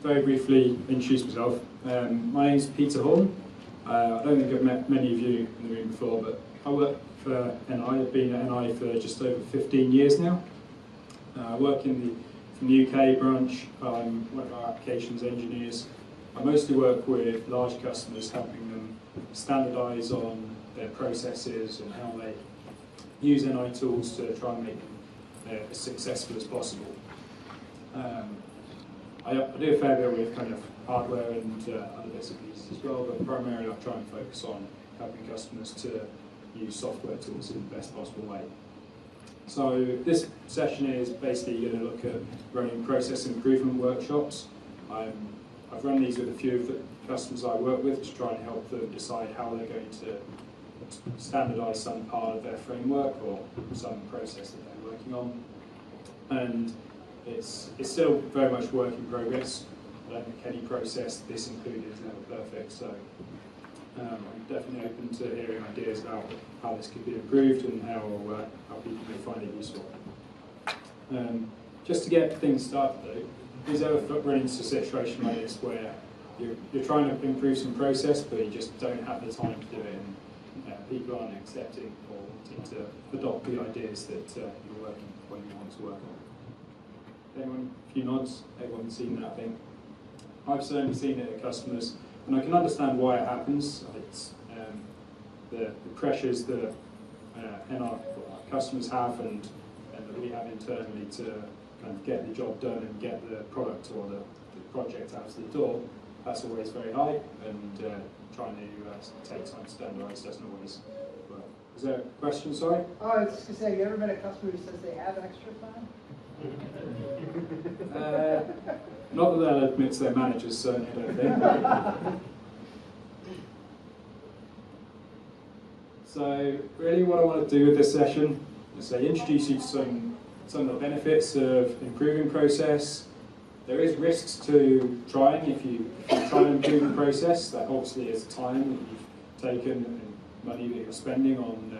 very briefly introduce myself. My name's Peter Horn. I don't think I've met many of you in the room before, but I work for NI. I've been at NI for just over 15 years now. I work in the UK branch. I'm one of our applications engineers. I mostly work with large customers, helping them standardise on their processes and how they use NI tools to try and make them as successful as possible. I do a fair bit with kind of hardware and other bits and pieces as well, but primarily I try and focus on helping customers to use software tools in the best possible way. So this session is basically going to look at running process improvement workshops. I've run these with a few of the customers I work with to try and help them decide how they're going to standardise some part of their framework or some process that they're working on. And it's still very much work in progress. I don't think any process, this included, is ever perfect. So I'm definitely open to hearing ideas about how this could be improved and how people may find it useful. Just to get things started though, is ever run into a situation like this where you're trying to improve some process but you just don't have the time to do it, and people aren't accepting or wanting to adopt the ideas that you're working when you want to work on? Anyone? A few nods. Everyone's seen that thing. I've certainly seen it at customers, and I can understand why it happens. It's the pressures that our customers have and that we have internally to kind of get the job done and get the product or the project out the door. That's always very high, and trying to take time to standardise doesn't always work. Is there a question, sorry? Oh, I was just going to say, have you ever met a customer who says they have extra time? Not that they'll admit to their managers, certainly, I don't think. So, really what I want to do with this session is introduce you to some of the benefits of improving process. There is risks to trying. If you try and improve the process, that obviously is time that you've taken and money that you're spending on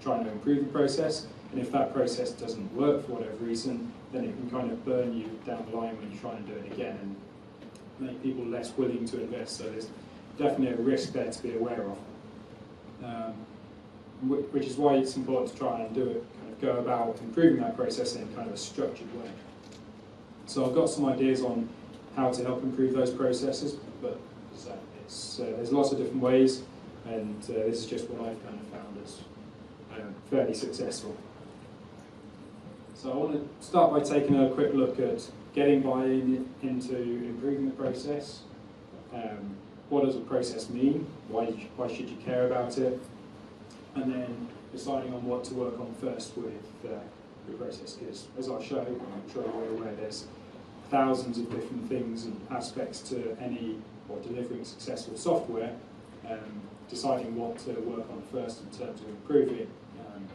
trying to improve the process. And if that process doesn't work for whatever reason, then it can kind of burn you down the line when you try and do it again and make people less willing to invest. So there's definitely a risk there to be aware of, which is why it's important to try and do it, kind of go about improving that process in kind of a structured way. So I've got some ideas on how to help improve those processes, but there's lots of different ways, and this is just what I've kind of found as fairly successful. So I want to start by taking a quick look at getting buy-in into improving the process. What does a process mean? Why should you care about it? And then deciding on what to work on first with the process, because as I'll show, I'm sure you're aware, there's thousands of different things and aspects to any or delivering successful software. Deciding what to work on first in terms of improving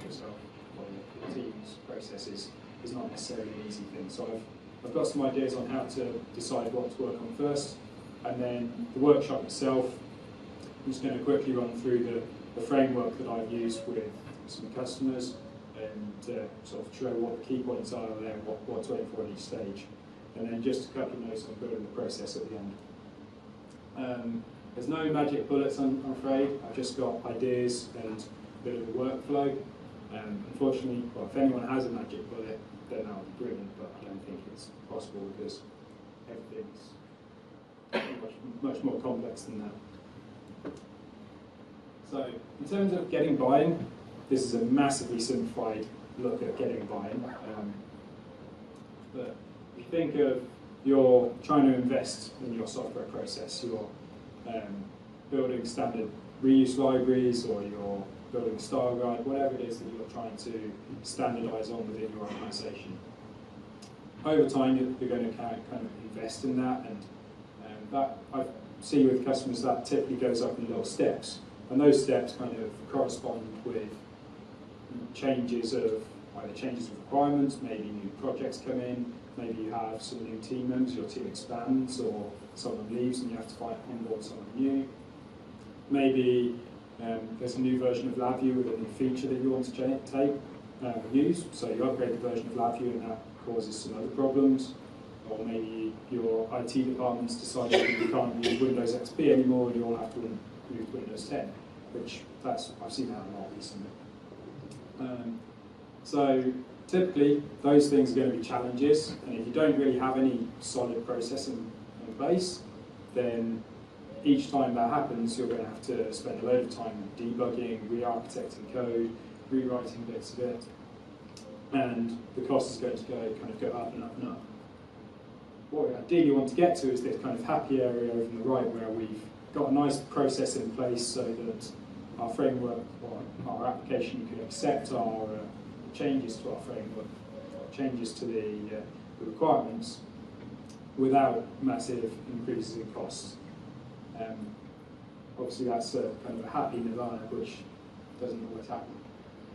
yourself or your team's processes is not necessarily an easy thing. So I've got some ideas on how to decide what to work on first, and then the workshop itself, I'm just going to quickly run through the framework that I've used with some customers and sort of show what the key points are there, what to aim for at each stage, and then just a couple of notes on building the process at the end. There's no magic bullets, I'm afraid. I've just got ideas and a bit of a workflow. Unfortunately, well, if anyone has a magic bullet, then that would be brilliant, but I don't think it's possible because everything's much more complex than that. So, in terms of getting buy-in, this is a massively simplified look at getting buy-in. But if you think of you're trying to invest in your software process, you're building standard reuse libraries, or you're building a style guide, whatever it is that you're trying to standardize on within your organization. Over time, you're going to kind of invest in that, and that I see with customers that typically goes up in little steps, and those steps kind of correspond with changes of requirements, maybe new projects come in, maybe you have some new team members, your team expands, or someone leaves and you have to onboard someone new. Maybe there's a new version of LabVIEW with a new feature that you want to use, so you upgrade the version of LabVIEW and that causes some other problems. or maybe your IT department's decided that you can't use Windows XP anymore and you all have to move to Windows 10, which I've seen that a lot recently. So typically, those things are going to be challenges, and if you don't really have any solid process in place, then each time that happens, you're going to have to spend a load of time debugging, re-architecting code, rewriting bits of it, and the cost is going to go up and up and up. What we ideally want to get to is this kind of happy area over on the right, where we've got a nice process in place so that our framework or our application can accept our changes to our framework, changes to the requirements, without massive increases in costs. Obviously that's a kind of a happy nirvana, which doesn't always happen.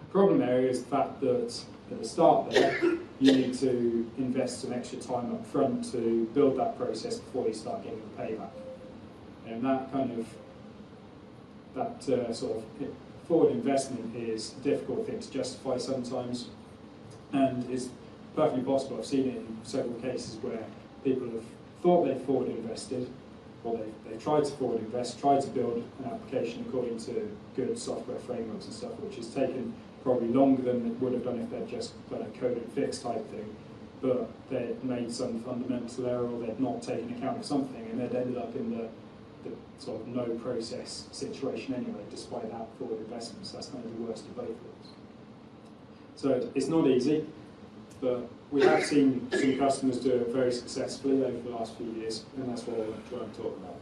The problem area is the fact that at the start there, you need to invest some extra time up front to build that process before you start getting the payback. And that kind of, sort of forward investment is a difficult thing to justify sometimes, and it's perfectly possible. I've seen it in several cases where people have thought they've forward invested, or they've tried to forward invest, tried to build an application according to good software frameworks and stuff, which has taken probably longer than it would have done if they'd just done a code and fix type thing, but they'd made some fundamental error, or they'd not taken account of something, and they'd ended up in the sort of no process situation anyway, despite that forward investment. So that's kind of the worst of both worlds. So it's not easy, but we have seen some customers do it very successfully over the last few years, and that's what I want to try and talk about.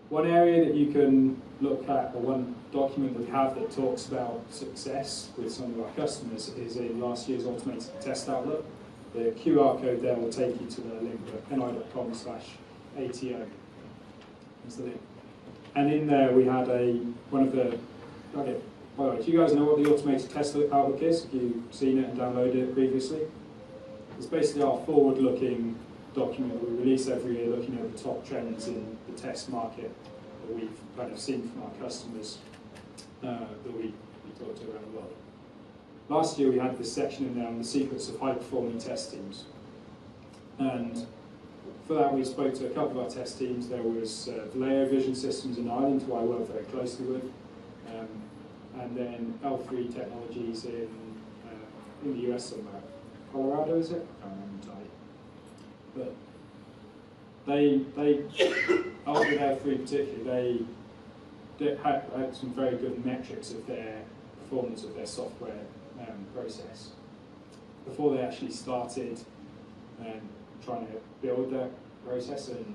One area that you can look at, or one document that we have that talks about success with some of our customers, is in last year's automated test outlook. The QR code there will take you to the link at ni.com/ATO. That's the link. And in there we had okay, by the way, do you guys know what the automated test outlook is? Have you seen it and downloaded it previously? It's basically our forward-looking document that we release every year, looking at the top trends in the test market that we've kind of seen from our customers that we talk to around the world. Last year we had this section in there on the secrets of high-performing test teams. And for that we spoke to a couple of our test teams. There was Vallejo Vision Systems in Ireland, who I work very closely with, and then L3 Technologies in the US somewhere. Colorado, is it? I can't remember entirely. But they with L3 particularly, they had some very good metrics of their performance of their software process before they actually started trying to build their process and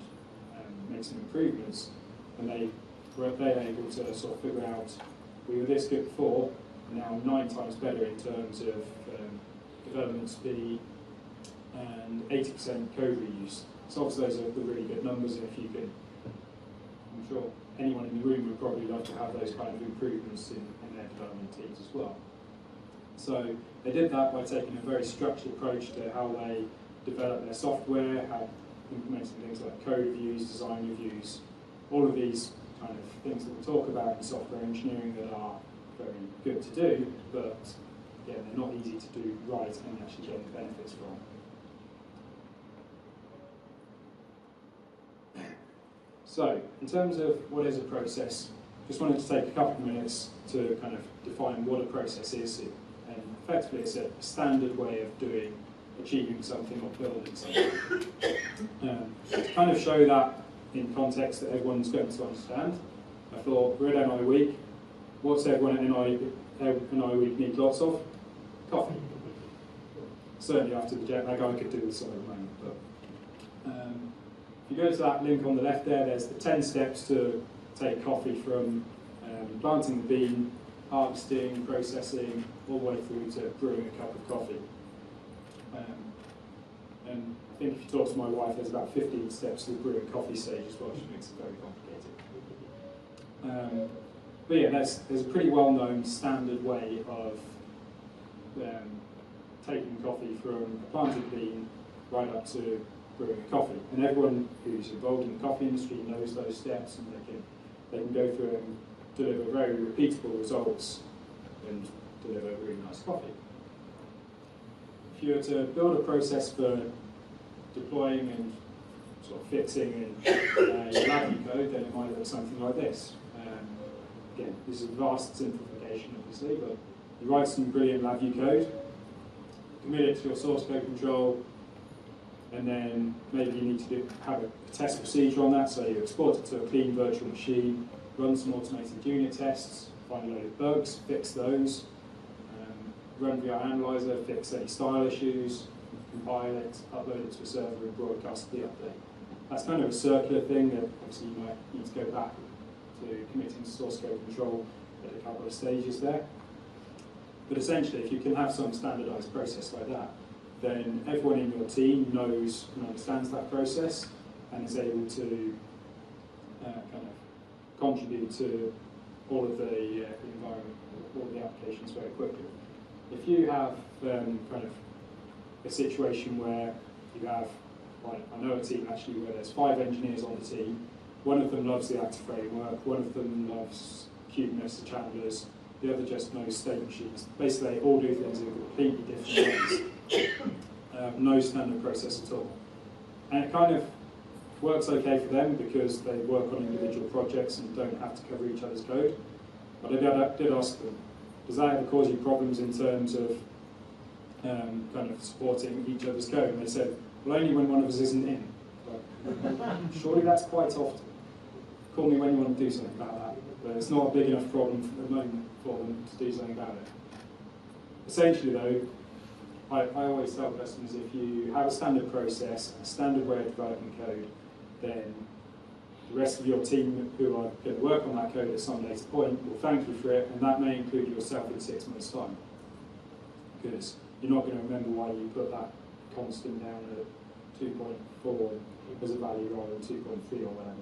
make some improvements. And they were able to sort of figure out, we were this good before, and now 9 times better in terms of development speed and 80% code reuse. So obviously those are the really good numbers, and if you can, I'm sure anyone in the room would probably love to have those kind of improvements in their development teams as well. So they did that by taking a very structured approach to how they develop their software, how implementing things like code reviews, design reviews, all of these kind of things that we talk about in software engineering that are very good to do, but again, they're not easy to do right and actually get the benefits from. So, in terms of what is a process, just wanted to take a couple of minutes to kind of define what a process is. And effectively, it's a standard way of achieving something or building something. To kind of show that in context that everyone's going to understand, I thought, we're at NIWeek. What's everyone at NIWeek need lots of? Coffee. Certainly after the jet lag, I could do this at the moment. But if you go to that link on the left there, there's the 10 steps to take coffee from planting the bean, harvesting, processing, all the way through to brewing a cup of coffee. And I think if you talk to my wife, there's about 15 steps to the brewing coffee stage as well, which makes it very complicated. But yeah, there's a pretty well-known standard way of taking coffee from a planted bean right up to brewing a coffee. And everyone who's involved in the coffee industry knows those steps, and they can go through and deliver very repeatable results and deliver really nice coffee. if you were to build a process for deploying and sort of fixing your LabVIEW code, then it might look something like this. Again, this is a vast simplification, obviously, but you write some brilliant LabVIEW code, commit it to your source code control, and then maybe you need to have a test procedure on that, so you export it to a clean virtual machine, run some automated unit tests, find a load of bugs, fix those, run VI Analyzer, fix any style issues, compile it, upload it to a server, and broadcast the update. That's kind of a circular thing that obviously you might need to go back to committing to source code control at a couple of stages there. But essentially, if you can have some standardized process like that, then everyone in your team knows and understands that process and is able to kind of contribute to all of the environment, all of the applications very quickly. If you have kind of a situation where you have, like, I know a team actually where there's 5 engineers on the team, one of them loves the Active framework, one of them loves Kubernetes, the channelers, the other just knows state machines. Basically, they all do things in completely different ways. No standard process at all. And it kind of works okay for them because they work on individual projects and don't have to cover each other's code. But I did ask them, does that ever cause you problems in terms of kind of supporting each other's code? And they said, well, only when one of us isn't in. But surely that's quite often. Call me when you want to do something about that. But it's not a big enough problem at the moment for them to do something about it. Essentially though, I always tell customers, if you have a standard process, a standard way of developing code, then the rest of your team who are going to work on that code at some later point will thank you for it, and that may include yourself in 6 months' time. Because you're not going to remember why you put that constant down at 2.4 as a value rather than 2.3 or whatever.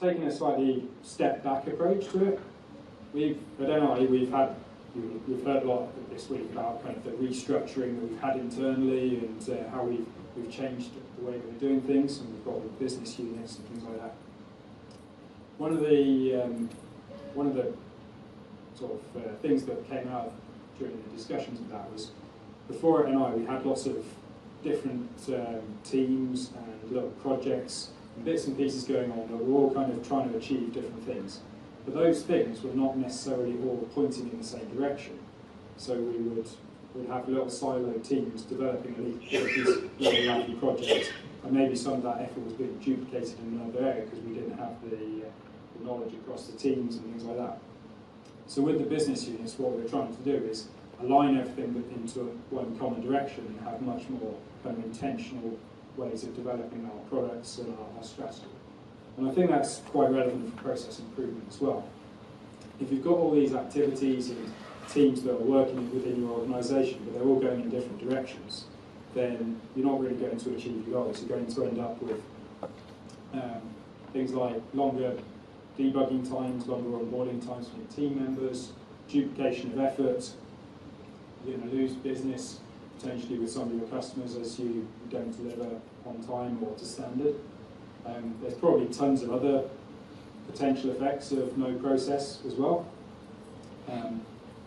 Taking a slightly step back approach to it, at NI we've heard a lot this week about kind of the restructuring that we've had internally and how we've changed the way that we're doing things, and we've got the business units and things like that. One of the sort of things that came out during the discussions of that was, before at NI we had lots of different teams and little projects and bits and pieces going on that were all kind of trying to achieve different things. But those things were not necessarily all pointing in the same direction. So we'd have little siloed teams developing these little LabVIEW projects, and maybe some of that effort was being duplicated in another area because we didn't have the knowledge across the teams and things like that. So with the business units, what we're trying to do is align everything into one common direction and have much more kind of intentional ways of developing our products and our strategy. And I think that's quite relevant for process improvement as well. If you've got all these activities and teams that are working within your organisation, but they're all going in different directions, then you're not really going to achieve your goals. You're going to end up with things like longer debugging times, longer onboarding times for your team members, duplication of effort. You're going to lose business potentially with some of your customers as you don't deliver on time or to standard. There's probably tons of other potential effects of no process as well.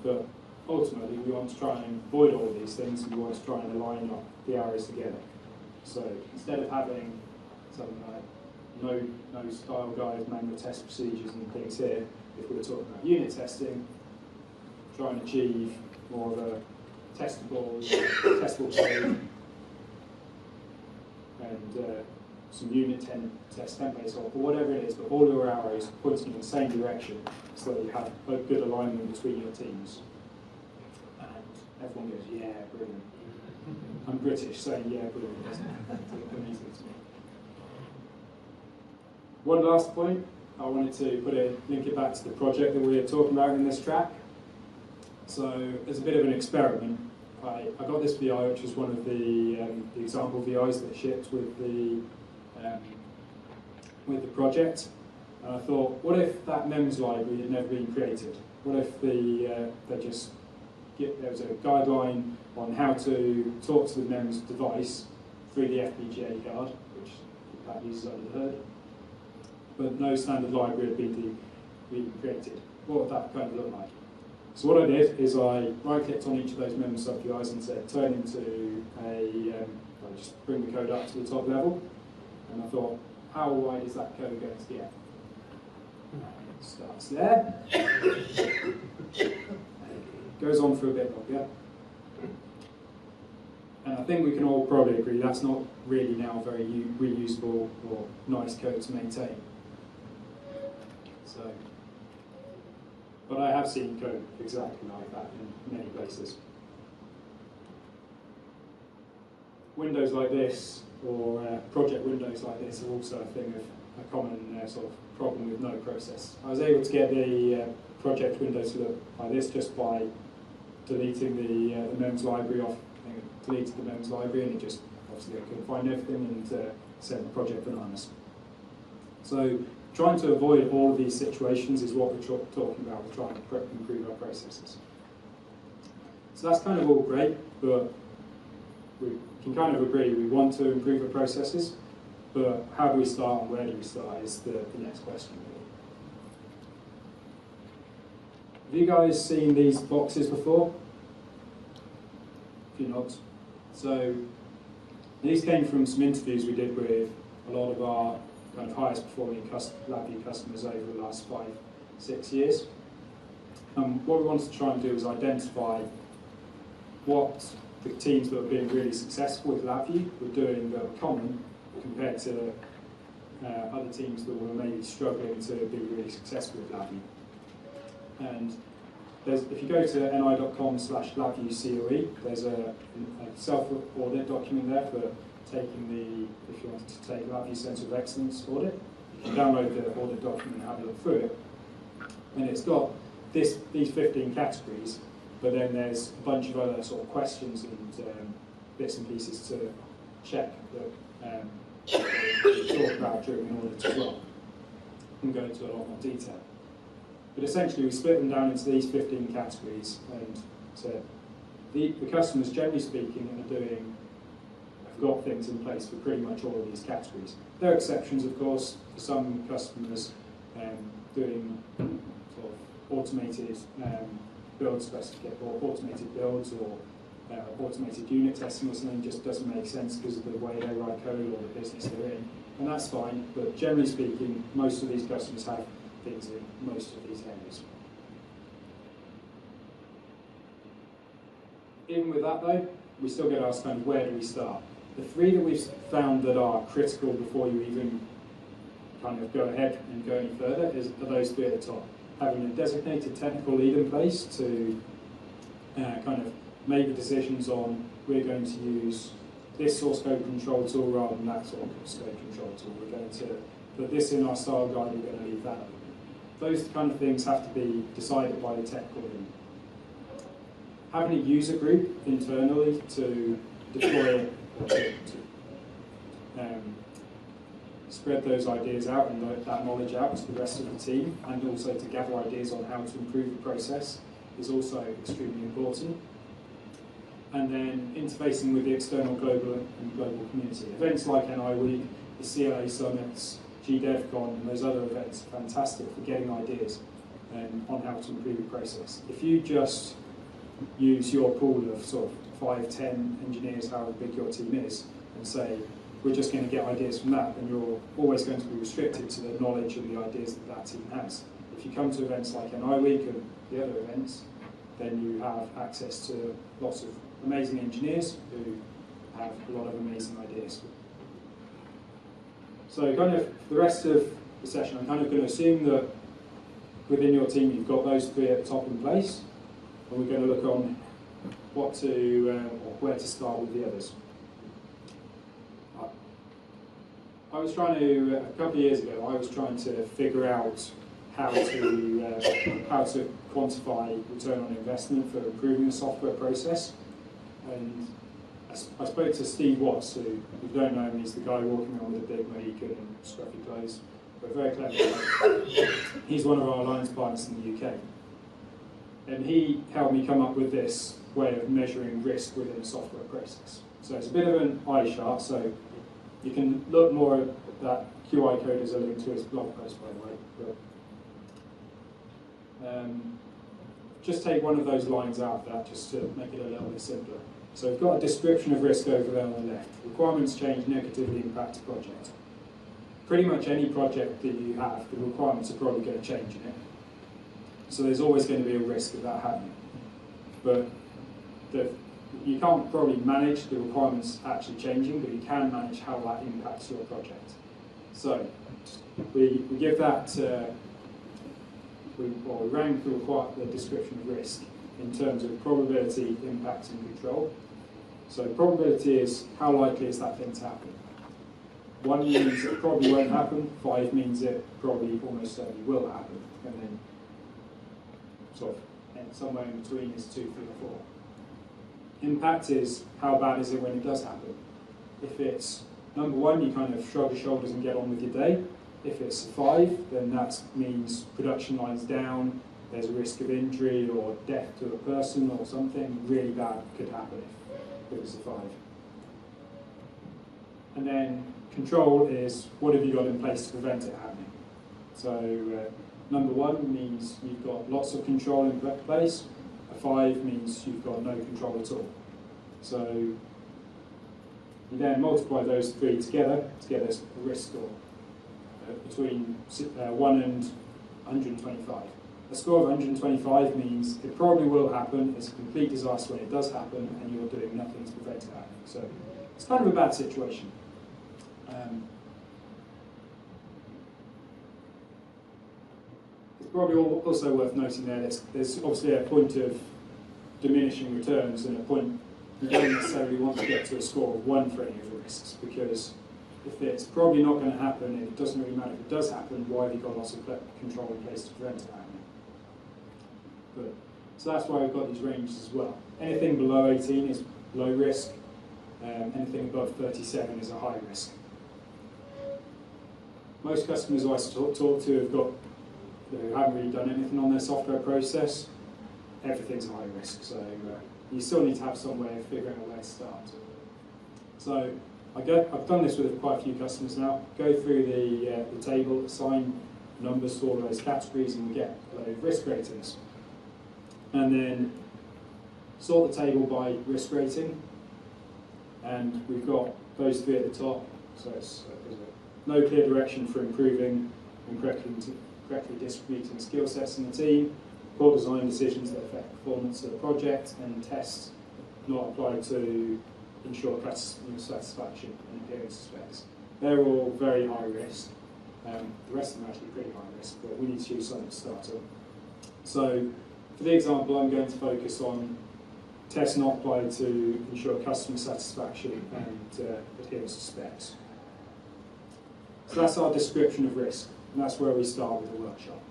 But ultimately, we want to try and avoid all of these things, and we want to try and align up the areas together. So instead of having something like no style guides, manual test procedures and things here, if we were talking about unit testing, try and achieve more of a testable code and some unit test templates or whatever it is, but all your arrows pointing in the same direction so that you have a good alignment between your teams. And everyone goes, yeah, brilliant. I'm British, saying yeah, brilliant doesn't amazing to me. One last point, I wanted to link it back to the project that we were talking about in this track. So as a bit of an experiment, I got this VI, which was one of the example VIs that shipped with the project, and I thought, what if that MEMS library had never been created? What if there was a guideline on how to talk to the MEMS device through the FPGA card, which that uses under the hood, but no standard library had been created? What would that kind of look like? So what I did is I right-clicked on each of those member sub-UIs and said turn into I'll just bring the code up to the top level. And I thought, how wide is that code going to get? Starts there. Goes on for a bit longer. And I think we can all probably agree that's not really now very reusable or nice code to maintain. So, but I have seen code exactly like that in many places. Windows like this, or project windows like this, are also a thing of a common sort of problem with no process. I was able to get the project window to look like this just by deleting the MEMS library off. I think I deleted the MEMS library, and it just obviously I couldn't find everything, and sent the project bananas. So trying to avoid all of these situations is what we're talking about. We're trying to improve our processes. So that's kind of all great, but we can kind of agree we want to improve our processes, but how do we start and where do we start is the next question. Have you guys seen these boxes before? A few nods. So these came from some interviews we did with a lot of our kind of highest performing LabVIEW customers over the last 5-6 years. What we wanted to try and do is identify what the teams that were being really successful with LabVIEW were doing that were common compared to other teams that were maybe struggling to be really successful with LabVIEW. And if you go to ni.com/LabViewCOE, there's a self-audit document there for taking if you wanted to take LabVIEW Centre of Excellence audit. You can download the audit document and have a look through it. And it's got these 15 categories, but then there's a bunch of other sort of questions and bits and pieces to check that we talk about during an audit as well. And go into a lot more detail. But essentially we split them down into these 15 categories, and so the customers, generally speaking, have got things in place for pretty much all of these categories. There are exceptions, of course, for some customers doing sort of automated build specification, or automated builds, or automated unit testing or something just doesn't make sense because of the way they write code or the business they're in, and that's fine, but generally speaking, most of these customers have things in most of these areas. Even with that though, we still get asked kind of where do we start? The three that we've found that are critical before you even kind of go ahead and go any further are those three at the top. Having a designated technical lead in place to kind of make the decisions on we're going to use this source code control tool rather than that sort of scope control tool. We're going to put this in our style guide, we're going to leave that open. Those kind of things have to be decided by the technical lead. Having a user group internally to deploy or to spread those ideas out and that knowledge out to the rest of the team, and also to gather ideas on how to improve the process is also extremely important. And then interfacing with the external global community. Events like NIWeek, the CLA summits, GDevCon, and those other events are fantastic for getting ideas on how to improve the process. If you just use your pool of sort of 5-10 engineers, however big your team is, and say, we're just going to get ideas from that, then you're always going to be restricted to the knowledge and the ideas that that team has. If you come to events like NIWeek and the other events, then you have access to lots of amazing engineers who have a lot of amazing ideas. So kind of for the rest of the session, I'm kind of going to assume that within your team you've got those three at the top in place, and we're going to look on what to, or where to start with the others. I was trying to, a couple of years ago, I was trying to figure out how to quantify return on investment for improving the software process. And I spoke to Steve Watts, who, if you don't know him, he's the guy walking around with a big Mohican and scruffy clothes, but very clever guy. He's one of our alliance partners in the UK. And he helped me come up with this way of measuring risk within a software process. So it's a bit of an eye chart, so you can look more at that QI code as a link to his blog post, by the way. But, just take one of those lines out of that just to make it a little bit simpler. So we've got a description of risk over there on the left. Requirements change negatively impact a project. Pretty much any project that you have, the requirements are probably going to change in it. So there's always going to be a risk of that happening. But you can't probably manage the requirements actually changing, but you can manage how that impacts your project. So we give that, we rank the description of risk in terms of probability, impact, and control. So probability is how likely is that thing to happen. 1 means it probably won't happen, 5 means it probably almost certainly will happen, and then sort of and somewhere in between is 2, 3, or 4. Impact is how bad is it when it does happen. If it's number 1, you kind of shrug your shoulders and get on with your day. If it's 5, then that means production lines down, there's a risk of injury or death to a person or something really bad could happen if it was a 5. And then control is what have you got in place to prevent it happening. So number 1 means you've got lots of control in place. A 5 means you've got no control at all. So you then multiply those 3 together to get a risk score between 1 and 125. A score of 125 means it probably will happen, it's a complete disaster when it does happen, and you're doing nothing to prevent it happening. So it's kind of a bad situation. It's probably also worth noting there that there's obviously a point of diminishing returns and a point you don't necessarily want to get to a score of 1 for any of the risks, because if it's probably not going to happen and it doesn't really matter if it does happen, why have you got lots of control in place to prevent it happening? But, so that's why we've got these ranges as well. Anything below 18 is low risk, anything above 37 is a high risk. Most customers I talk to who haven't really done anything on their software process, everything's a high risk, so you still need to have some way of figuring out where to start. So I've done this with quite a few customers now. Go through the table, assign numbers to all those categories, and we get a load of risk ratings. And then sort the table by risk rating, and we've got those 3 at the top. So there's no clear direction for improving and correctly distributing skill sets in the team, poor design decisions that affect performance of the project, and tests not applied to ensure customer satisfaction and appearance specs. They're all very high risk. The rest of them are actually pretty high risk, but we need to use something to start up. So for the example, I'm going to focus on tests not applied to ensure customer satisfaction and adherence to specs. So that's our description of risk, and that's where we start with the workshop.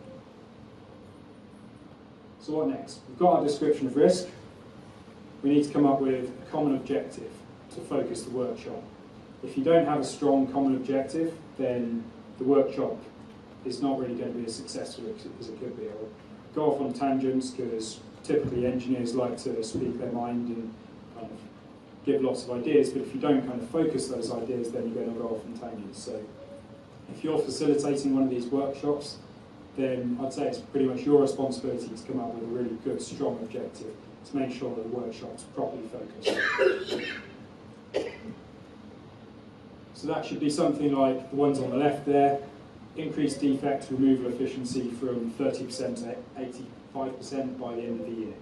So what next? We've got our description of risk. We need to come up with a common objective to focus the workshop. If you don't have a strong common objective, then the workshop is not really going to be as successful as it could be. Or go off on tangents, because typically engineers like to speak their mind and kind of give lots of ideas, but if you don't kind of focus those ideas, then you're going to go off on tangents. So if you're facilitating one of these workshops, then I'd say it's pretty much your responsibility to come up with a really good, strong objective to make sure that the workshop's properly focused. So that should be something like the ones on the left there: increase defect removal efficiency from 30% to 85% by the end of the year.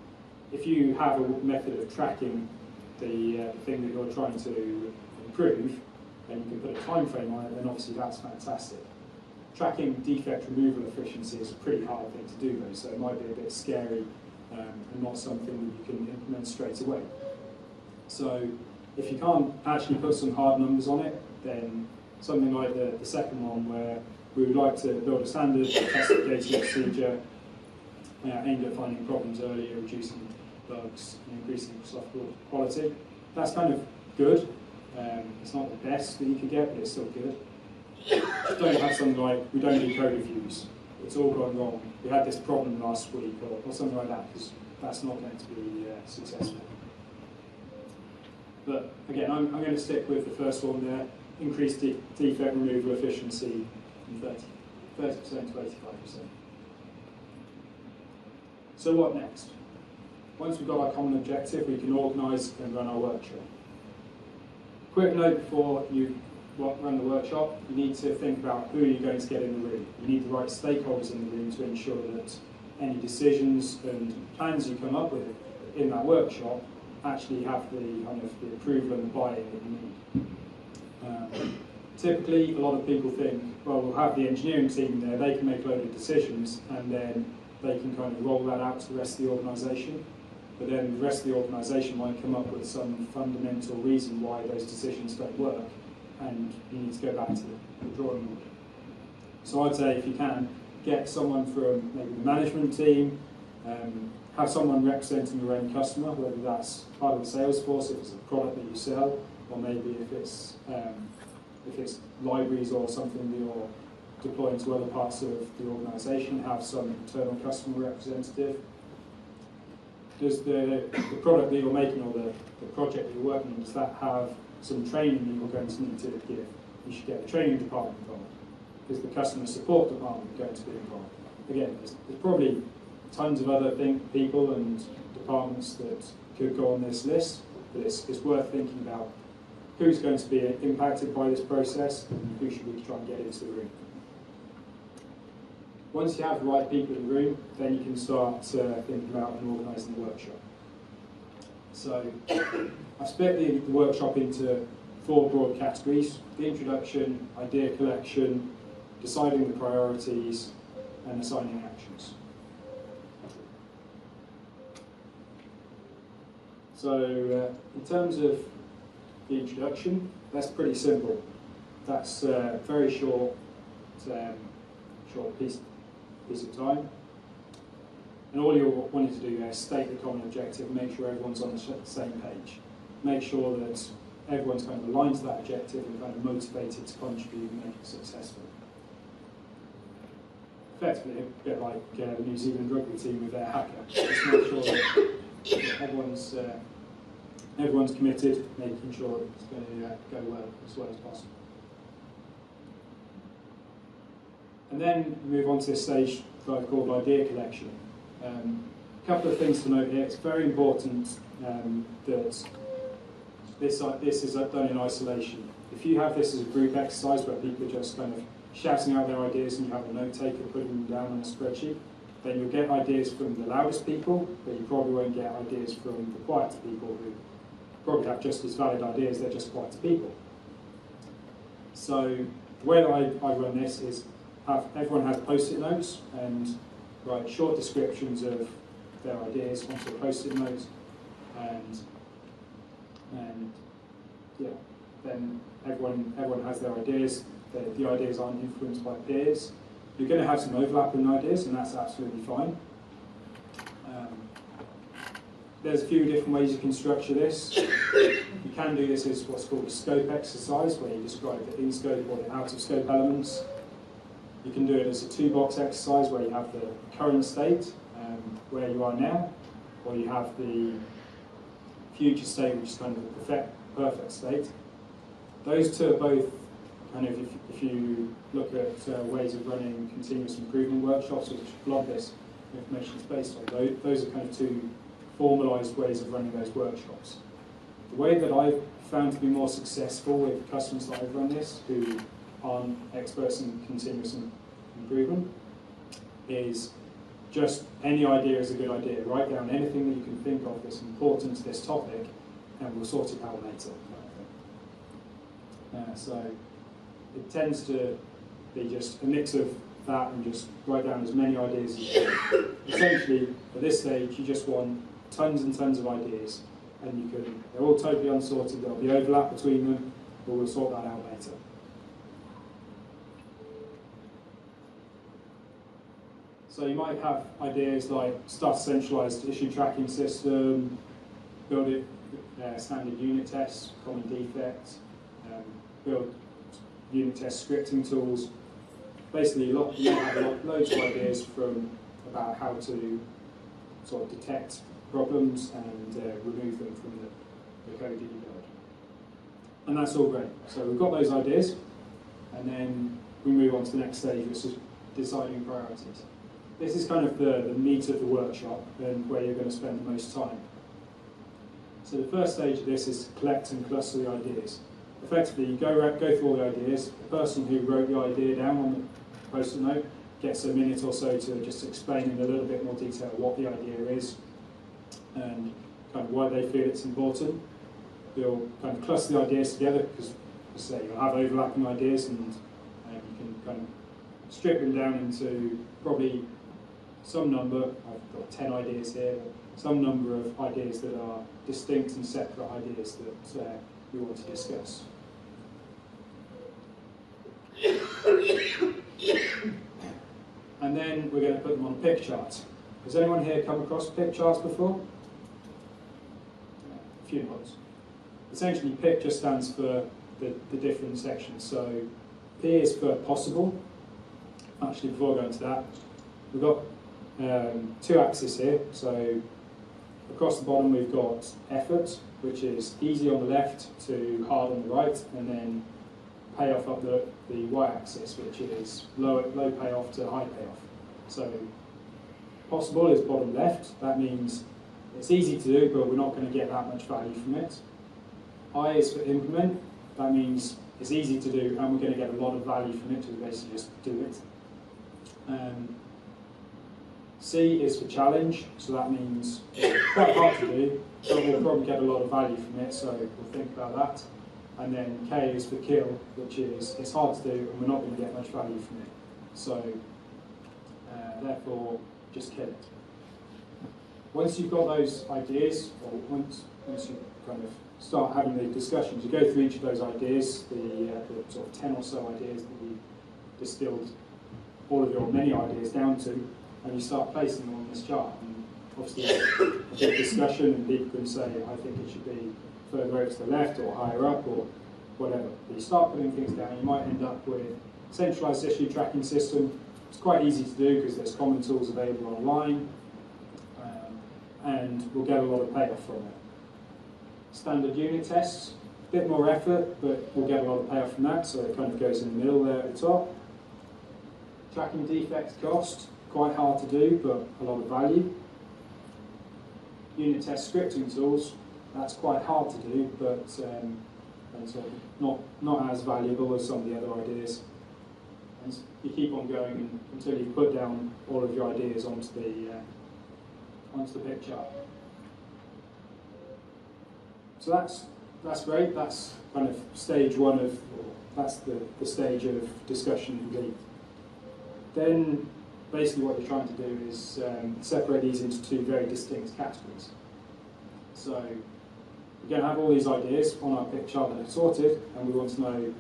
If you have a method of tracking the thing that you're trying to improve, and you can put a time frame on it, then obviously that's fantastic. Tracking defect removal efficiency is a pretty hard thing to do though, so it might be a bit scary and not something that you can implement straight away. So if you can't actually put some hard numbers on it, then something like the second one, where we would like to build a standard testing data procedure aimed at finding problems earlier, reducing bugs, and increasing software quality. That's kind of good. It's not the best that you could get, but it's still good. Just don't have something like, we don't do code reviews, it's all gone wrong, we had this problem last week, or something like that, because that's not going to be successful. But again, I'm going to stick with the first one there: increase defect removal efficiency from 30% to 85%. So what next? Once we've got our common objective, we can organise and run our workshop. Quick note before you run the workshop, you need to think about who you're going to get in the room. You need the right stakeholders in the room to ensure that any decisions and plans you come up with in that workshop actually have the kind of the approval and the buy-in that you need. Typically, a lot of people think, well, we'll have the engineering team there, they can make a load of decisions, and then they can kind of roll that out to the rest of the organisation. But then the rest of the organisation might come up with some fundamental reason why those decisions don't work, and you need to go back to the drawing board. So I'd say, if you can, get someone from maybe the management team, have someone representing your own customer, whether that's part of the sales force, if it's a product that you sell, or maybe if it's libraries or something that you're deploying to other parts of the organisation, have some internal customer representative. Does the product that you're making or the project that you're working on, does that have some training that you're going to need to give? You should get the training department involved. Is the customer support department going to be involved? Again, there's probably tons of other people and departments that could go on this list, but it's worth thinking about who's going to be impacted by this process and who should we try and get into the room. Once you have the right people in the room, then you can start thinking about and organising the workshop. So I've split the workshop into 4 broad categories: the introduction, idea collection, deciding the priorities, and assigning actions. So in terms of the introduction, that's pretty simple. That's a very short piece of time. And all you're wanting to do there is state the common objective, make sure everyone's on the same page. Make sure that everyone's kind of aligned to that objective and kind of motivated to contribute and make it successful. Effectively, a bit like the New Zealand rugby team with their hacker. Just make sure that everyone's committed, making sure it's going to go well as possible. And then move on to this stage that I've called idea collection. A couple of things to note here. It's very important that this is done in isolation. If you have this as a group exercise where people are just kind of shouting out their ideas and you have a note taker putting them down on a spreadsheet, then you'll get ideas from the loudest people, but you probably won't get ideas from the quieter people who probably have just as valid ideas, they're just quieter people. So the way that I run this is everyone has post-it notes and write short descriptions of their ideas onto a post-it note, and yeah, then everyone has their ideas. The ideas aren't influenced by peers. You're going to have some overlap in ideas, and that's absolutely fine. There's a few different ways you can structure this. You can do this as what's called a scope exercise, where you describe the in-scope or the out-of-scope elements. You can do it as a 2-box exercise, where you have the current state, where you are now, or you have the future state, which is kind of the perfect state. Those two are both kind of, if you look at ways of running continuous improvement workshops, which a lot of this information is based on, those are kind of 2 formalised ways of running those workshops. The way that I've found to be more successful with customers that I've run this, who aren't experts in continuous improvement, is just any idea is a good idea. Write down anything that you can think of that's important to this topic, and we'll sort it out later. So it tends to be just a mix of that and just write down as many ideas as you can. Essentially, at this stage, you just want tons and tons of ideas, and they're all totally unsorted, there'll be overlap between them, but we'll sort that out later. So you might have ideas like start a centralised issue tracking system, build it standard unit tests, common defects, build unit test scripting tools. Basically, you might have loads of ideas about how to sort of detect problems and remove them from the code that you build. And that's all great. So we've got those ideas, and then we move on to the next stage, which is deciding priorities. this is kind of the meat of the workshop and where you're going to spend the most time. So the first stage of this is to collect and cluster the ideas. Effectively, you go through all the ideas. The person who wrote the idea down on the post-it note gets a minute or so to just explain in a little bit more detail what the idea is and kind of why they feel it's important. You'll kind of cluster the ideas together because, as I say, you'll have overlapping ideas and you can kind of strip them down into probably some number, I've got 10 ideas here, but some number of ideas that are distinct and separate ideas that we want to discuss. And then we're going to put them on a pick chart. Has anyone here come across pick charts before? A few nods. Essentially, pick just stands for the different sections. So P is for possible. Actually, before going to that, we've got two axes here. So across the bottom, we've got effort, which is easy on the left to hard on the right, and then payoff up the y-axis, which is low payoff to high payoff. So possible is bottom left. That means it's easy to do, but we're not going to get that much value from it. I is for implement. That means it's easy to do, and we're going to get a lot of value from it, to basically just do it. C is for challenge, so that means it's quite hard to do, but we'll probably get a lot of value from it, so we'll think about that. And then K is for kill, which is it's hard to do and we're not going to get much value from it. So therefore, just kill it. Once you've got those ideas, or once you kind of start having the discussions, you go through each of those ideas, the sort of 10 or so ideas that you distilled all of your many ideas down to, and you start placing them on this chart. And obviously, a big discussion, and people can say, I think it should be further over to the left or higher up or whatever. But you start putting things down, you might end up with a centralized issue tracking system. It's quite easy to do because there's common tools available online, and we'll get a lot of payoff from it. Standard unit tests, a bit more effort, but we'll get a lot of payoff from that, so it kind of goes in the middle there at the top. Tracking defect cost, quite hard to do, but a lot of value. Unit test scripting tools, that's quite hard to do, but and so not as valuable as some of the other ideas. And you keep on going until you put down all of your ideas onto the pick chart. So that's great. That's kind of stage one of, that's the stage of discussion complete. Then basically what you're trying to do is separate these into two very distinct categories. So we're going to have all these ideas on our pick chart that are sorted, and we want to know,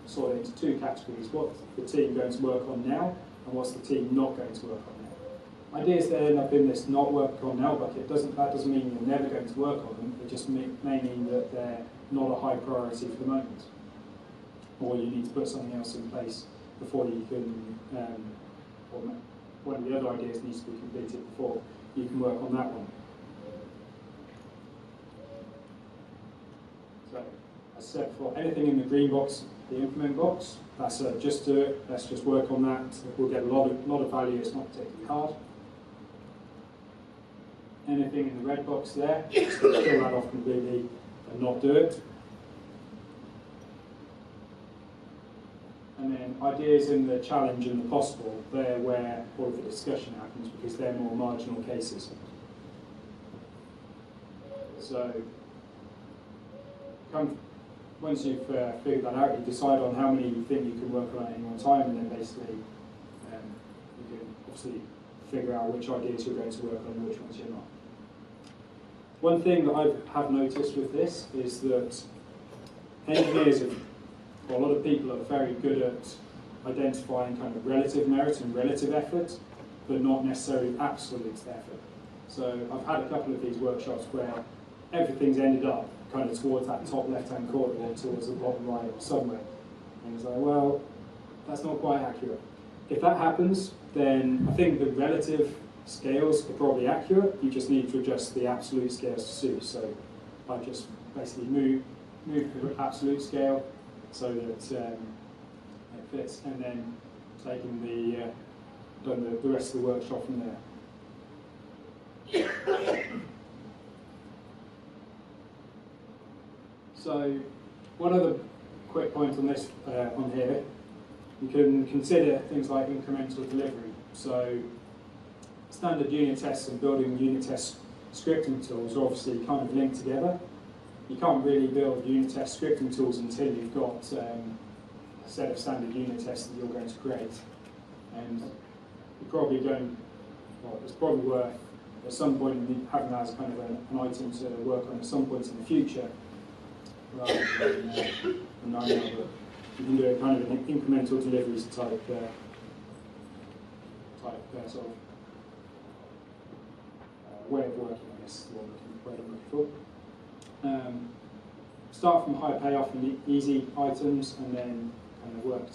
sort it into two categories. What's the team going to work on now, and what's the team not going to work on now? Ideas that end up in this not work on now bucket, that doesn't mean you're never going to work on them. It just may mean that they're not a high priority for the moment, or you need to put something else in place before you can, or one of the other ideas needs to be completed before you can work on that one. So, as I said before, anything in the green box, the implement box, that's just do it. Let's just work on that. We'll get a lot of value. It's not particularly hard. Anything in the red box there, just kill that off completely and not do it. And then ideas in the challenge and the possible, they're where all of the discussion happens because they're more marginal cases. So, once you've figured that out, you decide on how many you think you can work on at any one time, and then basically you can obviously figure out which ideas you're going to work on and which ones you're not. One thing that I have noticed with this is that engineers, or a lot of people, are very good at identifying kind of relative merit and relative effort, but not necessarily absolute effort. So I've had a couple of these workshops where everything's ended up kind of towards that top left-hand corner or towards the bottom right or somewhere. And it's like, well, that's not quite accurate. If that happens, then I think the relative scales are probably accurate. You just need to adjust the absolute scales to suit. So I just basically move the absolute scale so that it fits, and then taking done the rest of the workshop from there. So, one other quick point on this on here, you can consider things like incremental delivery. So, standard unit tests and building unit test scripting tools are obviously kind of linked together. You can't really build unit test scripting tools until you've got a set of standard unit tests that you're going to create. And you're probably going, well, it's probably worth at some point having that as kind of an item to work on at some point in the future, rather than now, but you can do a kind of an incremental deliveries type sort of way of working, I guess, is what I'm looking for. Start from high payoff and easy items, and then kind of work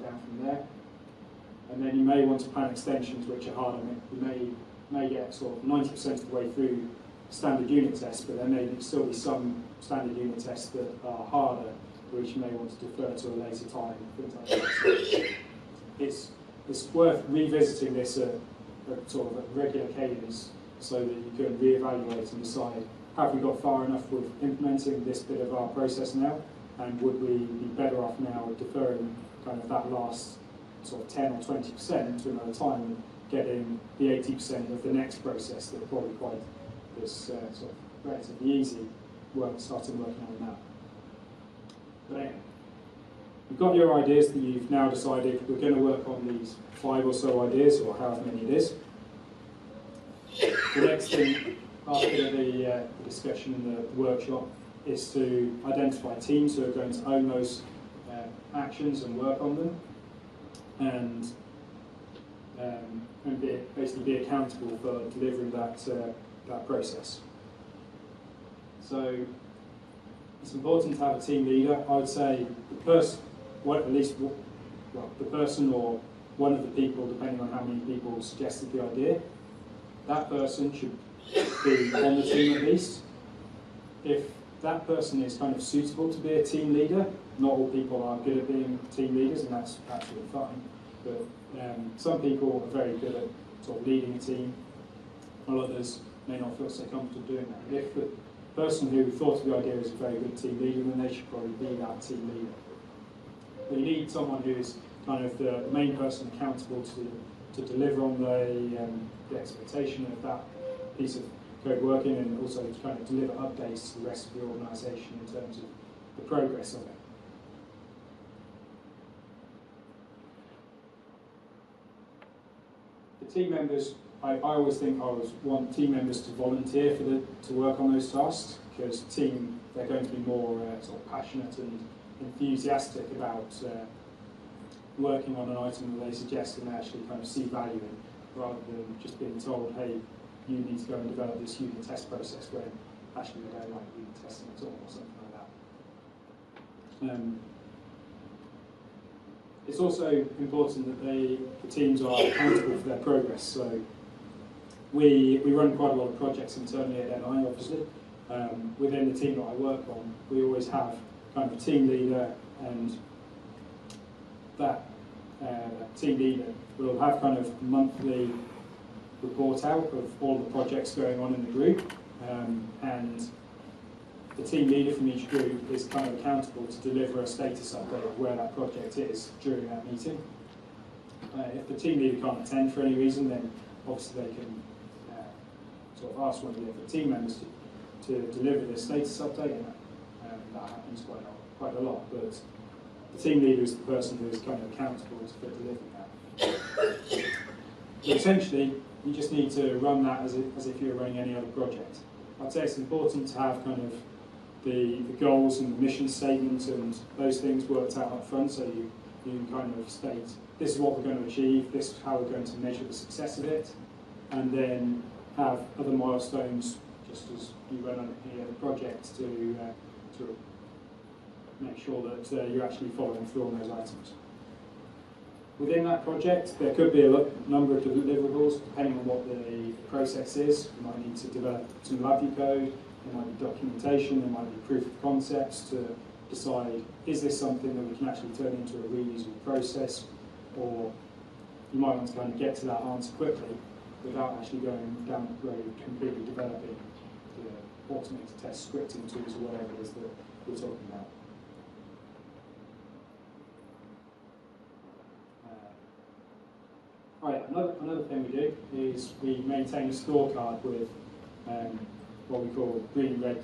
down from there. And then you may want to plan extensions which are harder. You may get sort of 90% of the way through standard unit tests, but there may still be some standard unit tests that are harder, which you may want to defer to a later time, things like that. It's worth revisiting this at sort of at regular cadence so that you can reevaluate and decide, have we got far enough with implementing this bit of our process now, and would we be better off now deferring kind of that last sort of 10 or 20% to another time and getting the 80% of the next process that probably quite this sort of relatively easy starting working on that. But anyway, you've got your ideas that you've now decided we're going to work on these 5 or so ideas, or however many it is. The next thing after the discussion in the workshop is to identify teams who are going to own those actions and work on them, and basically be accountable for delivering that process. So it's important to have a team leader. I would say the person or one of the people, depending on how many people suggested the idea, that person should be on the team at least. If that person is kind of suitable to be a team leader, not all people are good at being team leaders, and that's absolutely fine. But some people are very good at sort of leading a team, while others may not feel so comfortable doing that. If the person who thought of the idea is a very good team leader, then they should probably be that team leader. But you need someone who is kind of the main person accountable to deliver on the expectation of that piece of code working, and also to kind of deliver updates to the rest of the organisation in terms of the progress of it. The team members, I always think I want team members to volunteer to work on those tasks, because they're going to be more sort of passionate and enthusiastic about working on an item that they suggest and they actually kind of see value in, rather than just being told, hey, you need to go and develop this unit test process, when actually they don't like unit testing at all, or something like that. It's also important that the teams are accountable for their progress. So we run quite a lot of projects internally at NI, obviously. Within the team that I work on, we always have kind of a team leader, and that team leader will have kind of monthly report out of all the projects going on in the group, and the team leader from each group is kind of accountable to deliver a status update of where that project is during that meeting. If the team leader can't attend for any reason, then obviously they can sort of ask one of the other team members to deliver the status update, and that happens quite a lot. But the team leader is the person who is kind of accountable for delivering that. But essentially, you just need to run that as if you're running any other project. I'd say it's important to have kind of the goals and the mission statement and those things worked out up front, so you can kind of state, this is what we're going to achieve, this is how we're going to measure the success of it, and then have other milestones just as you run a project to make sure that you're actually following through on those items. Within that project, there could be a number of deliverables depending on what the process is. You might need to develop some LabVIEW code, there might be documentation, there might be proof of concepts to decide, is this something that we can actually turn into a reusable process, or you might want to kind of get to that answer quickly without actually going down the road of completely developing the automated test scripting tools or whatever it is that we're talking about. Another thing we do is we maintain a scorecard with what we call green and red.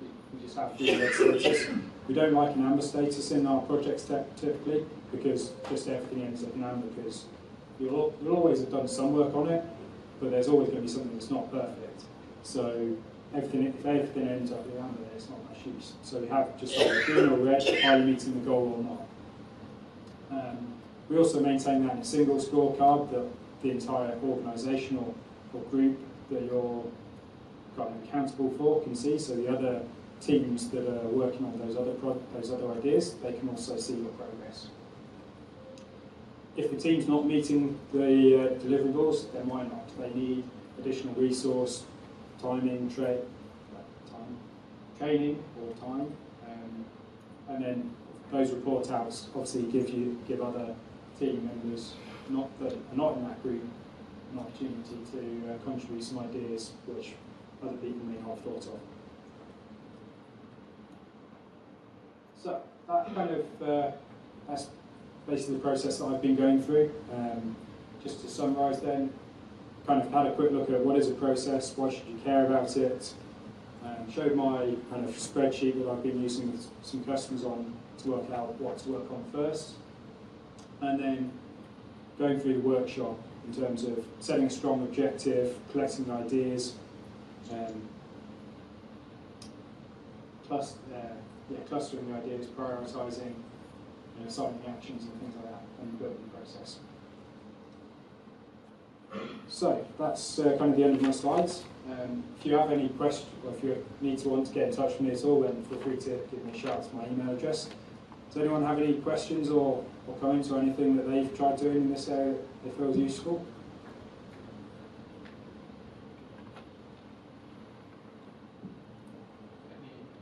We just have green and red status. We don't like an amber status in our projects typically, because just everything ends up in amber, because you'll always have done some work on it, but there's always going to be something that's not perfect. So if everything ends up in amber, it's not much use. So we have just like green or red, are you meeting the goal or not? We also maintain that in a single scorecard that the entire organisation or group that you're kind of accountable for can see. So the other teams that are working on those other ideas, they can also see your progress. If the team's not meeting the deliverables, then why not? They need additional resource, training or time, and then those report outs obviously give other team members that are not in that group an opportunity to contribute some ideas which other people may not have thought of. So that kind of that's basically the process that I've been going through. Just to summarise then, kind of had a quick look at what is a process, why should you care about it, showed my kind of spreadsheet that I've been using with some customers on to work out what to work on first, and then going through the workshop in terms of setting a strong objective, collecting ideas, clustering the ideas, prioritising, assigning actions and things like that, and building the process. So that's kind of the end of my slides. If you have any questions, or if you want to get in touch with me at all, then feel free to give me a shout to my email address. Does anyone have any questions or comments or anything that they've tried doing in this area that they feel is useful?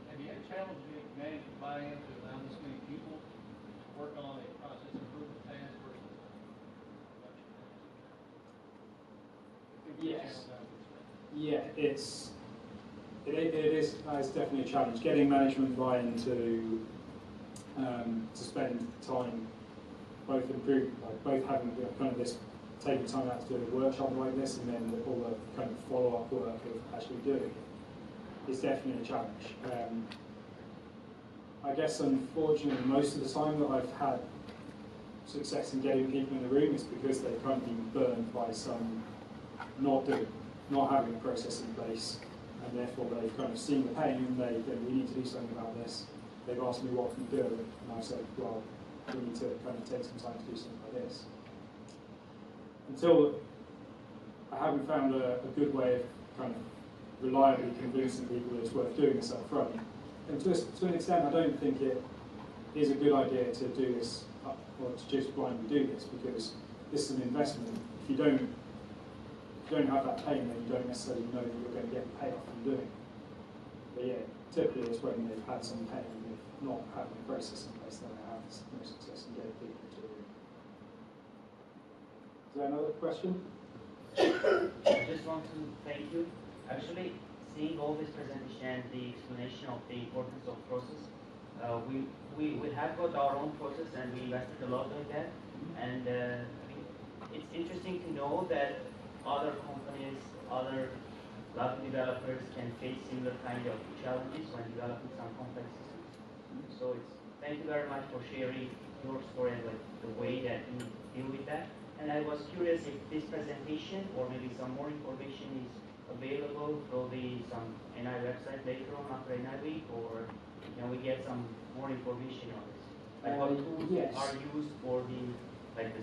Have you had a challenge being managed to buy into allow this many people to work on a process improvement task versus production task? Yes. Yeah, it is definitely a challenge. Getting management buy-in to spend time both having kind of this, taking time out to do a workshop like this, and then all the kind of follow-up work of actually doing it is definitely a challenge. I guess unfortunately most of the time that I've had success in getting people in the room is because they've kind of been burned by some not having a process in place, and therefore they've kind of seen the pain and they think we need to do something about this. They've asked me what can we do, and I've said, well, we need to kind of take some time to do something like this. Until I haven't found a good way of kind of reliably convincing people that it's worth doing this up front. And to an extent, I don't think it is a good idea to do this, or to just blindly do this, because this is an investment. If you don't have that pain, then you don't necessarily know that you're going to get the payoff from doing it. But yeah, typically it's when they've had some pain and they've not having a process in place that they have no success in getting people to do it. Is there another question? I just want to thank you. Actually, seeing all this presentation and the explanation of the importance of process, we have got our own process and we invested a lot in that. And I mean, it's interesting to know that other companies, other Latin developers can face similar kind of challenges when developing some complex systems. So thank you very much for sharing your story and the way that you deal with that. And I was curious if this presentation or maybe some more information is available through some NI website later on after NIWeek, or can we get some more information on this? Like what tools yes. are used for the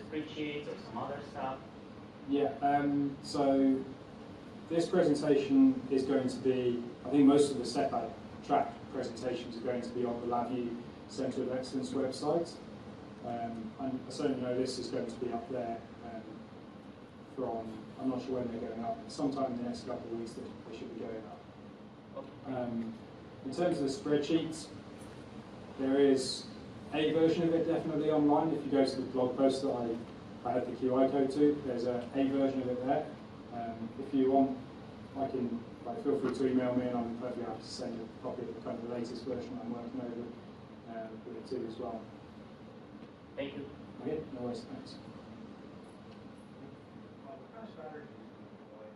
spreadsheets or some other stuff? Yeah, so this presentation is going to be, I think most of the setback track presentations are going to be on the LabVIEW Centre of Excellence website. I certainly know this is going to be up there from, I'm not sure when they're going up, sometime in the next couple of weeks they should be going up. In terms of the spreadsheets, there is a version of it definitely online. If you go to the blog post that I I have the QR code to. There's a version of it there. If you want, feel free to email me, and I'm perfectly happy to send you a copy of the kind of the latest version I'm working over with it too as well. Thank you. Okay, no worries, thanks. What kind of strategies do you employ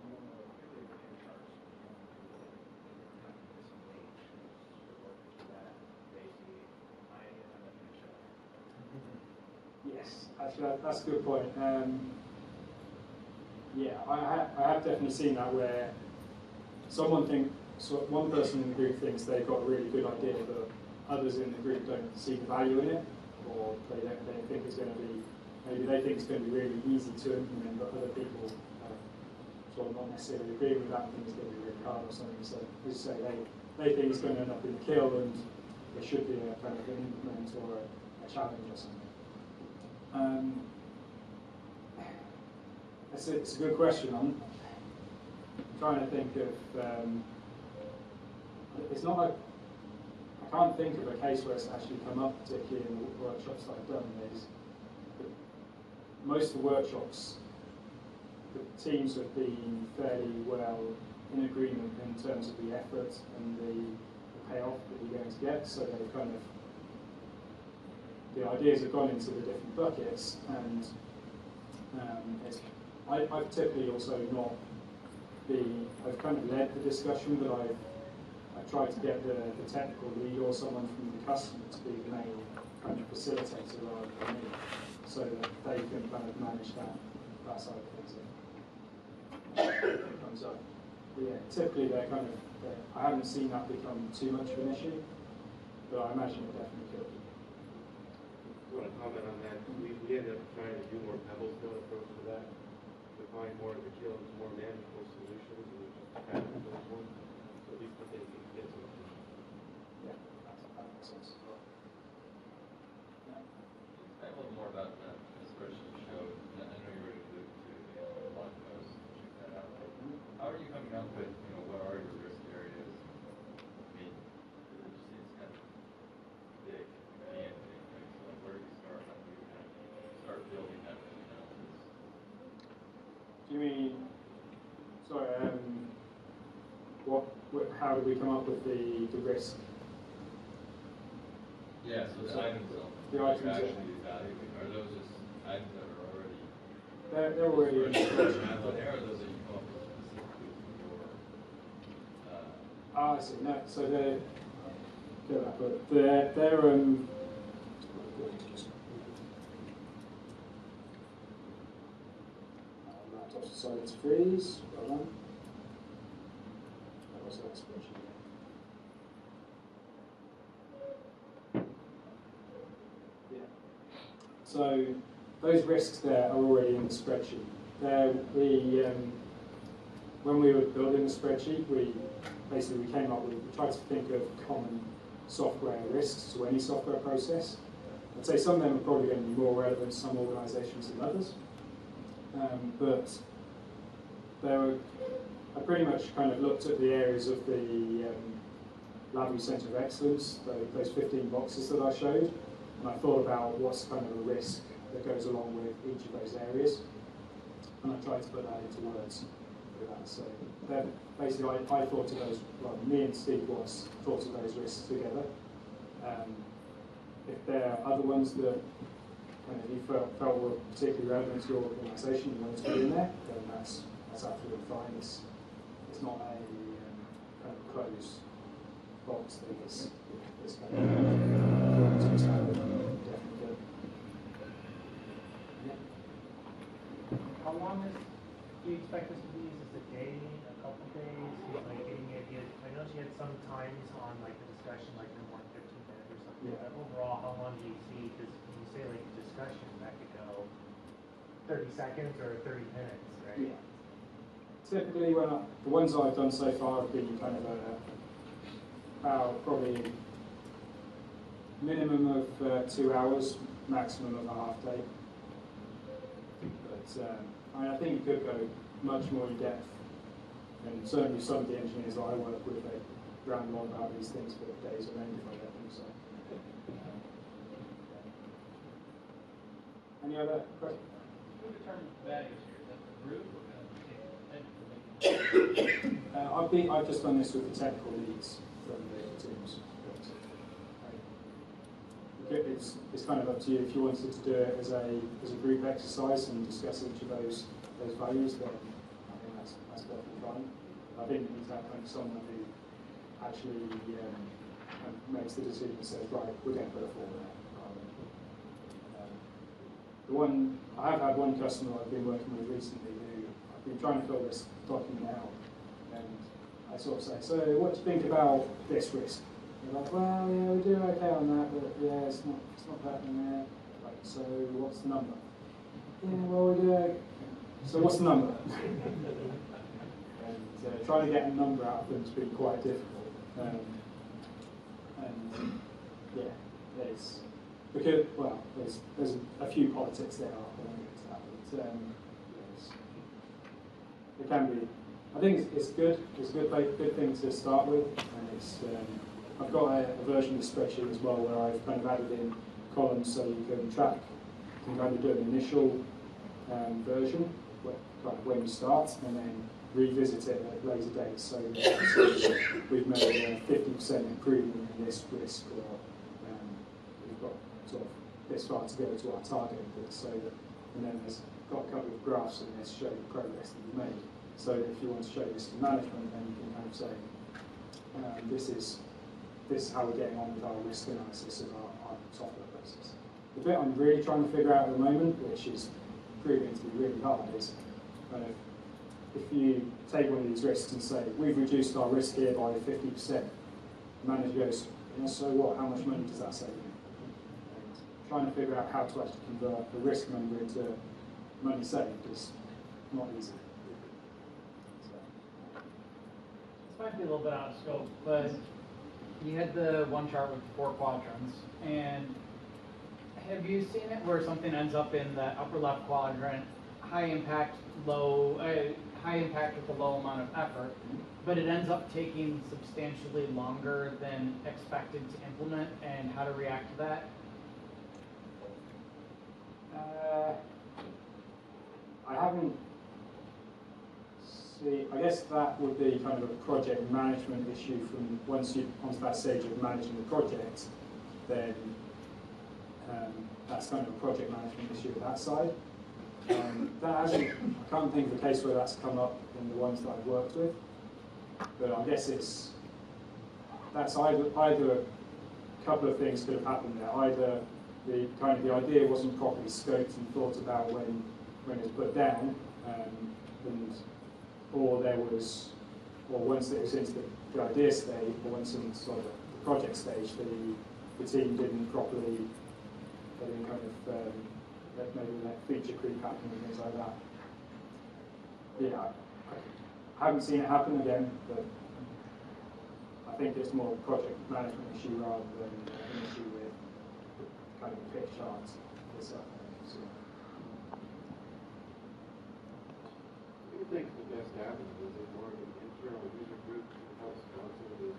when particularly with your charts? Yes, actually, that's a good point. Yeah, I have definitely seen that where one person in the group thinks they've got a really good idea, but others in the group don't see the value in it, or they think it's going to be, maybe they think it's going to be really easy to implement, but other people sort of not necessarily agree with that and think it's going to be really hard or something. So, as you say, they think it's going to end up in the kill, and there should be a kind of an implement or a challenge or something. It's a good question. I'm trying to think of. It's not like I can't think of a case where it's actually come up, particularly in the workshops that I've done. Most of the workshops, the teams have been fairly well in agreement in terms of the effort and the payoff that you're going to get. So they've kind of the ideas have gone into the different buckets, and I've typically also not I've kind of led the discussion, but I've tried to get the technical lead or someone from the customer to be the main kind of facilitator rather than me, so that they can kind of manage that side of things. It comes up. But yeah, typically they're kind of, I haven't seen that become too much of an issue, but I imagine it definitely could. I want to comment on that. We ended up trying to do more pebble-stone approach to that, to find more material, more manageable solutions, and we just kind of those ones. So at least we think we can get some. Yeah, that makes sense. Yeah. Explain a little more about that spreadsheet you showed. I know you already alluded to blog posts, check that out. How are you coming up with, what are your risk areas? I mean, it just seems kind of big. So where do you start? How do you kind of start building that risk analysis? Do you mean, sorry, how do we come up with the risk? Yeah, so the items The items actually evaluating, are those just items that are already they're already in the spreadsheet. or those that you come up with specifically for I see. No, so they're get that, but they're laptop's decided to freeze. Well done. That was that spreadsheet. Yeah. So those risks there are already in the spreadsheet. When we were building the spreadsheet, we came up with, we tried to think of common software risks to any software process. I'd say some of them are probably going to be more relevant to some organisations than others. But I pretty much kind of looked at the areas of the LabVIEW Centre of Excellence, those 15 boxes that I showed, and I thought about what's kind of a risk that goes along with each of those areas, and I tried to put that into words with that. So basically I thought of those, well, me and Steve Watts thought of those risks together. If there are other ones that kind of you felt were particularly relevant to your organisation, you wanted to put in there, then that's absolutely fine. It's not a kind of closed box thing. It's kind of standard. Definitely good. Yeah. How long do you expect this to be? Is this a day, a couple days? Like getting ideas? I know you had some times on like the discussion, like no more than 15 minutes or something. Yeah. But overall, how long do you see? Because when you say like a discussion, that could go 30 seconds or 30 minutes, right? Yeah. Typically, the ones I've done so far have been kind of about probably minimum of 2 hours, maximum of a half day. But I think it could go much more in depth, and certainly some of the engineers that I work with, they ramble on about these things for days on end if I let them. So. Any other questions? Who determines the values here? Is that the group or kind of technical? I've just done this with the technical leads from the teams. It's kind of up to you. If you wanted to do it as a group exercise and discuss each of those values, then I think that's perfectly fine. I think you need to have kind of someone who actually kind of makes the decision and says, right, we're going to put a form there. I have had one customer I've been working with recently who I've been trying to fill this document out, and I sort of say, so what do you think about this risk? They're like, well, yeah, we do okay on that, but yeah, it's not that in there. Like, so what's the number? Yeah, well, we do okay. So what's the number? And trying to get a number out of them has been quite difficult. And yeah, there's because there's a few politics there. I won't get to that, but it can be. I think it's good. It's a good thing to start with, and it's. I've got a version of the spreadsheet as well where I've kind of added in columns so you can track, you can kind of do an initial version when you start, and then revisit it at later dates. So we've made a 50% improvement in this risk, or we've got sort of this far to go to our target. And then there's got a couple of graphs in this show the progress that you've made. So if you want to show this to management, then you can kind of say, this is how we're getting on with our risk analysis of our software process. The bit I'm really trying to figure out at the moment, which is proving to be really hard, is kind of if you take one of these risks and say, we've reduced our risk here by 50%, the manager goes, so what, how much money does that save you? And trying to figure out how to actually convert the risk number into money saved is not easy. This might be a little bit out of scope, but you had the one chart with 4 quadrants, and have you seen it where something ends up in the upper left quadrant, high impact with a low amount of effort, but it ends up taking substantially longer than expected to implement, and how to react to that? I haven't. I guess that would be kind of a project management issue from once you're onto that stage of managing the project, then that's kind of a project management issue at that side. I can't think of a case where that's come up in the ones that I've worked with, but I guess that's either a couple of things could have happened there. Either the idea wasn't properly scoped and thought about when it was put down, or once it was into the idea stage, or once into sort of the project stage, the team didn't properly, maybe let feature creep happen and things like that. Yeah, I haven't seen it happen again, but I think it's more a project management issue rather than an issue with kind of the pitch charts itself. So. What do you think the best avenue? Is it more of an internal user group that helps sponsor the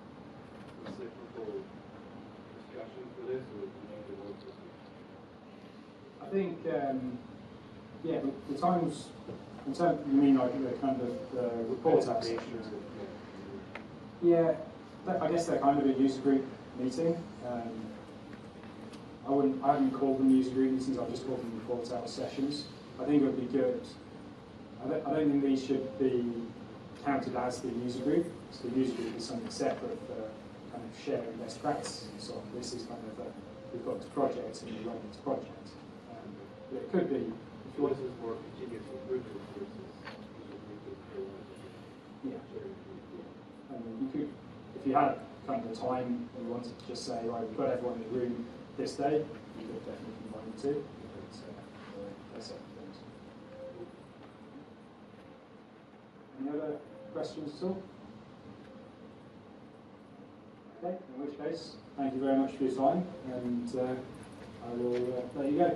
cyclical discussion for this, or do you need to work with it? I think, yeah, the times, in terms, you mean like the kind of report out sections? Yeah, I guess they're kind of a user group meeting. I haven't called them user group meetings, I've just called them report out sessions. I think it would be good. I don't think these should be counted as the user group. So the user group is something separate for kind of sharing best practices and so on. This is kind of we've got this project and we run this project. But it could be. If you want this more continuous improvement versus yeah. You could, if you had kind of the time and you wanted to just say, right, we've got everyone in the room this day, you could definitely combine the two. That's it. Any other questions at all? Okay, in which case, thank you very much for your time, and I will let you go.